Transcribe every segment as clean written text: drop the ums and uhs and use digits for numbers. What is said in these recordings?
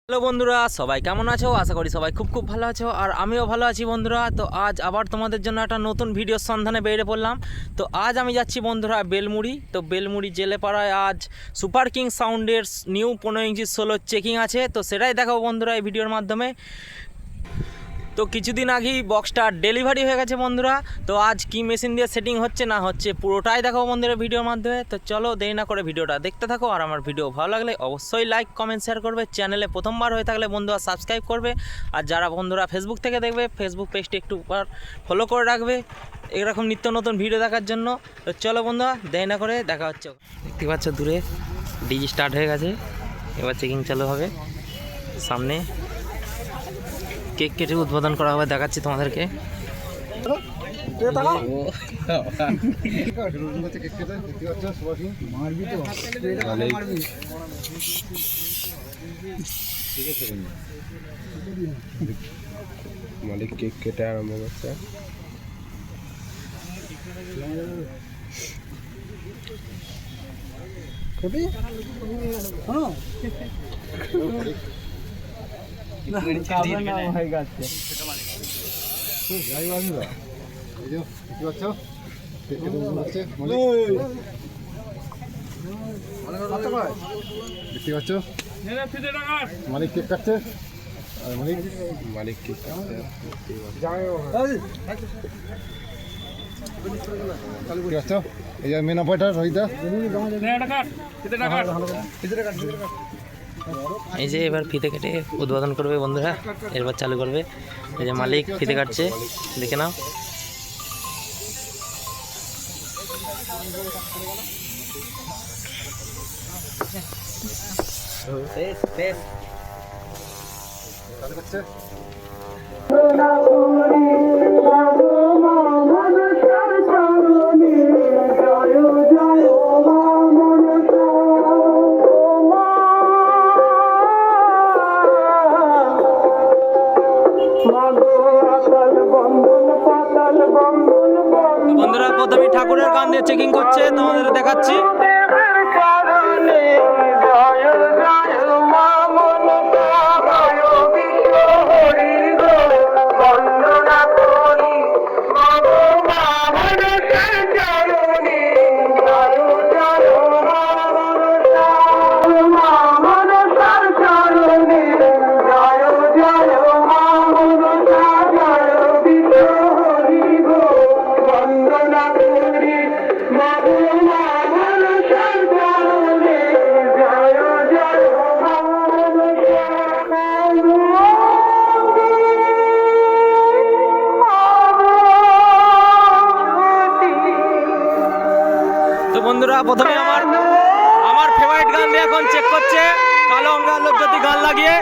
Hello বন্ধুরা, সবাই কেমন আছো? আশা করি সবাই খুব ভালো আছো, আর আমিও ভালো আছি বন্ধুরা। তো আজ আবার তোমাদের জন্য একটা নতুন ভিডিওর সন্ধানে বেরিয়ে পড়লাম। তো আজ আমি যাচ্ছি বন্ধুরা বেলমুড়ি। তো বেলমুড়ি জেলেপাড়ায় আজ সুপার কিং সাউন্ডের নিউ 15 ইঞ্চি সোলো চেকিং আছে। তো সেটাই দেখাবো বন্ধুরা এই ভিডিওর মাধ্যমে। তো কিছুদিন আগেই বক্সটা ডেলিভারি হয়ে গেছে বন্ধুরা। তো আজ কি মেশিন দিয়ে সেটিং হচ্ছে না হচ্ছে পুরোটাই দেখাবো বন্ধুরা ভিডিওর মাধ্যমে। তো চলো দেরি না করে ভিডিওটা দেখতে থাকো, আর আমার ভিডিও ভালো লাগলে অবশ্যই লাইক কমেন্ট শেয়ার করবে। চ্যানেলে প্রথমবার হয়ে থাকলে বন্ধুরা সাবস্ক্রাইব করবে, আর যারা বন্ধুরা ফেসবুক থেকে দেখবে ফেসবুক পেজটি একটু ফলো করে রাখবে এরকম নিত্য নতুন ভিডিও দেখার জন্য। তো চলো বন্ধুরা দেরি না করে দেখা হচ্ছে। দেখতে পাচ্ছ দূরে ডিজি স্টার্ট হয়ে গেছে, এবার চেকিং চালু হবে। সামনে কেক কেটে উদ্বোধন করা হবে, দেখাচ্ছি তোমাদেরকে। মালিক কেক কেটে আরম্ভ করছে। মালিক কেক কাটছে, মালিক কেক কাটছে। এই যে মেন অপারেটর রহিতা। এই যে এবার ফিতে কেটে উদ্বোধন করবে বন্ধুরা, এবার চালু করবে। এই যে মালিক ফিতে কাটছে, দেখে নাও। বন্ধুরা প্রথমে ঠাকুরের গান দিয়ে চেকিং করছে, তোমাদের দেখাচ্ছি। তো বন্ধুরা প্রথমে আমার ফেভারিট গান দিয়ে এখন চেক করছে, কালো অঙ্গার লোক যদি গান লাগিয়ে।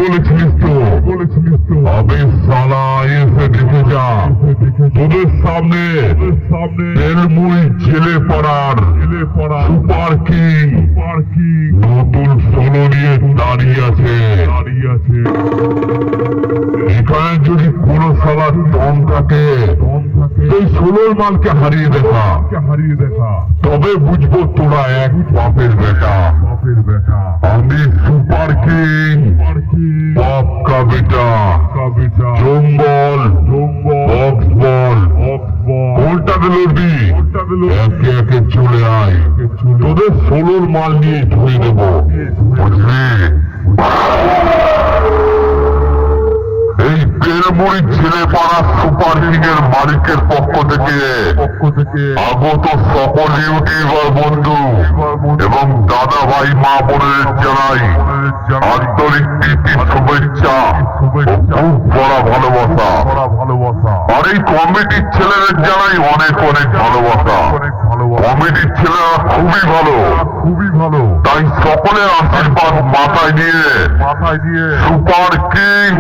বলেছিলিস তো আবে সালা এসে দেখে যা তোদের সামনে বেলমুড়ি জেলে পাড়ার সুপার কিং নতুন সোলো নিয়ে দাঁড়িয়ে আছে এখানে যদি কোন সালা দম থাকে তুই সোলোর মালকে হারিয়ে দেখা তবে বুঝবো তোরা এক বাপের বেটা আমি সুপার কিং বাপ কা বেটা জম্বল বক্স বল কোনটাতে লড়বি একে একে চলে আয় তোদের সোলোর মাল নিয়ে ধরে দেবো বুঝলি এই বেলমুড়ি ছেলে পাড়া সুপার কিং এর মালিকের পক্ষ থেকে আগত সকল ইউটিউবার বন্ধু এবং দাদা ভাই মা বোনের জানাই আন্তরিক প্রীতি শুভেচ্ছা ও খুব বড় ভালোবাসা আর এই কমিটির ছেলেদের জানাই অনেক ভালোবাসা কমিটির ছেলেরা খুবই ভালো তাই সকলের আশীর্বাদ মাথায় নিয়ে সুপার কিং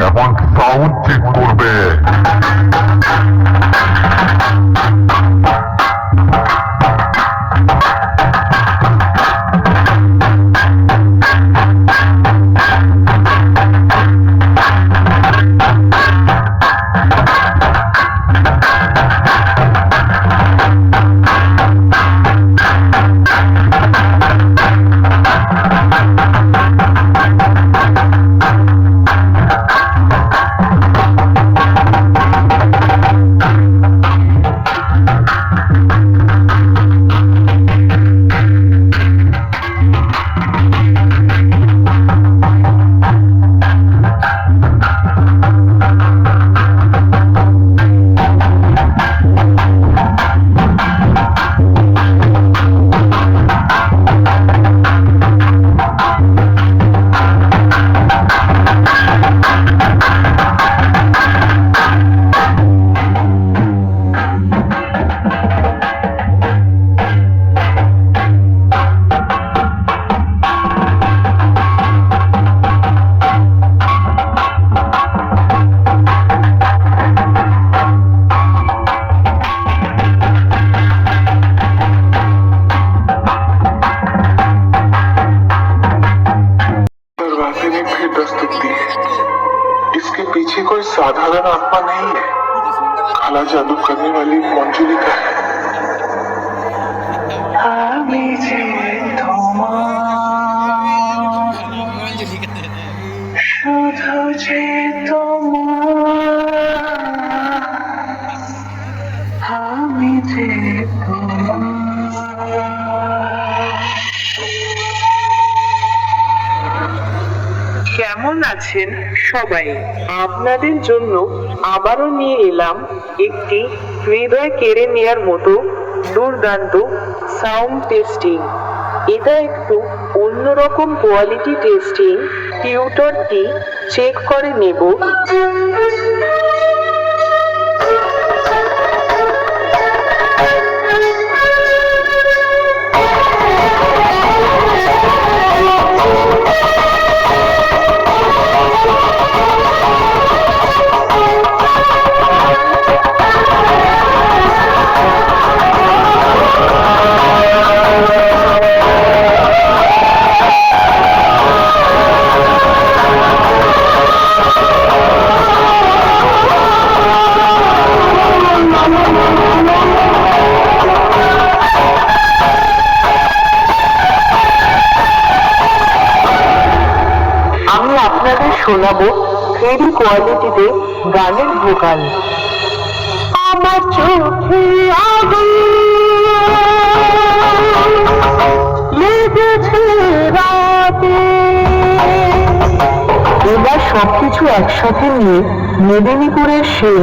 এখন সাউন্ড চেক করবে इसके पीछे कोई साधारण आत्मा नहीं है, काला जादू करने वाली मंजुलिका है। কেমন আছেন সবাই? আপনাদের জন্য আবারও নিয়ে এলাম একটি হৃদয় কেড়ে নেয়ার মতো দুর্দান্ত সাউন্ড টেস্টিং। এটা একটু অন্যরকম কোয়ালিটি টেস্টিং। টিউটরটি চেক করে নেব। শোনাবো হেভি কোয়ালিটিতে গানের ভোকাল। আমার চোখে আগুন লেগেছে রাতে। এবার সবকিছু একসাথে নিয়ে মেদিনীপুরের সেই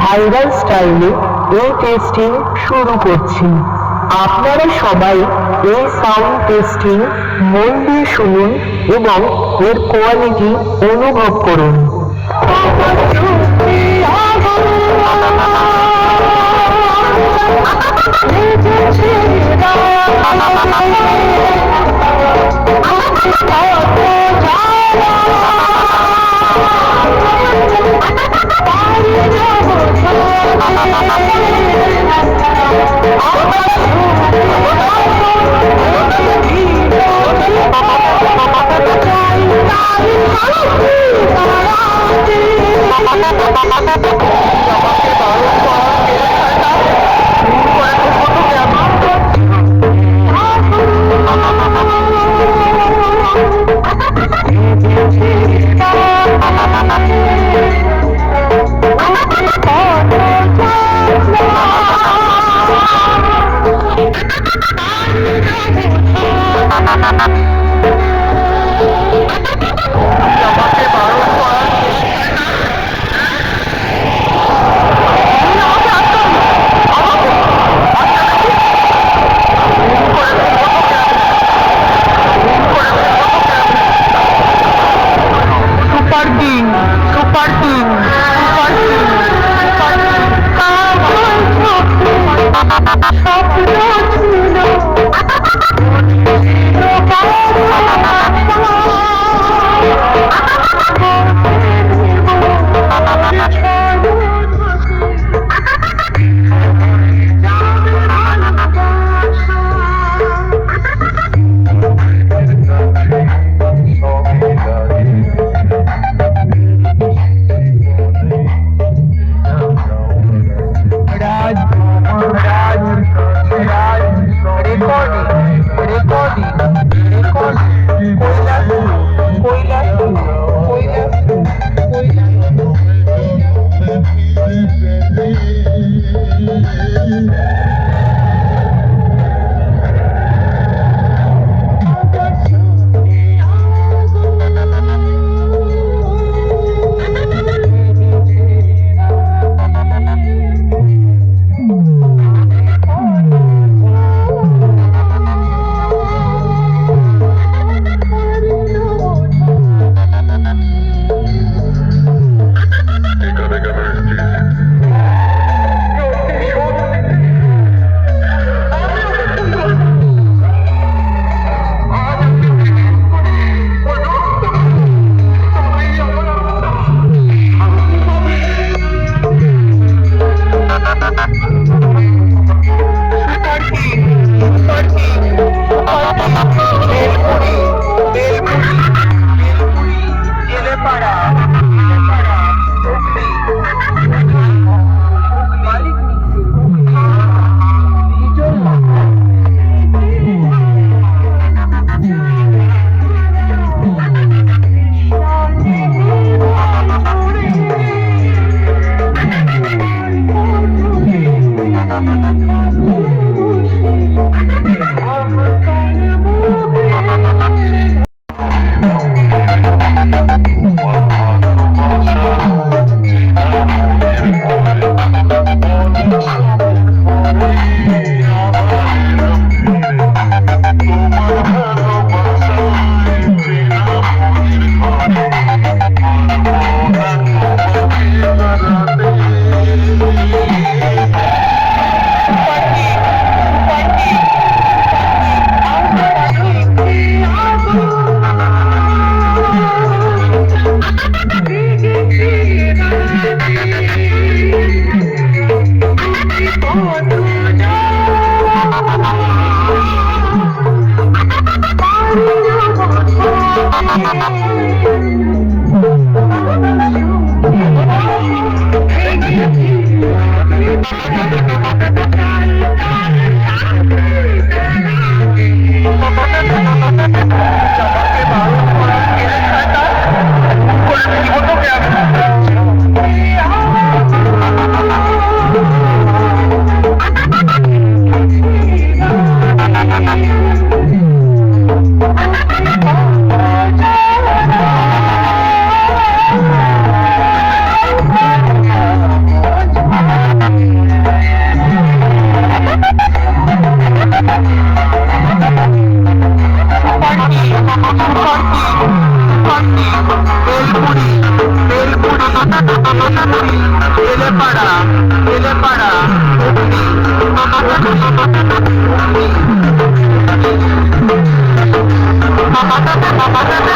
ভাইরাল স্টাইলে এই টেস্টিং শুরু করছি। আপনারা সবাই এই সাউন্ড টেস্টিং মন দিয়ে শুনুন এবং এর কোয়ালিটি অনুভব করুন। Thank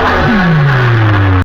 you.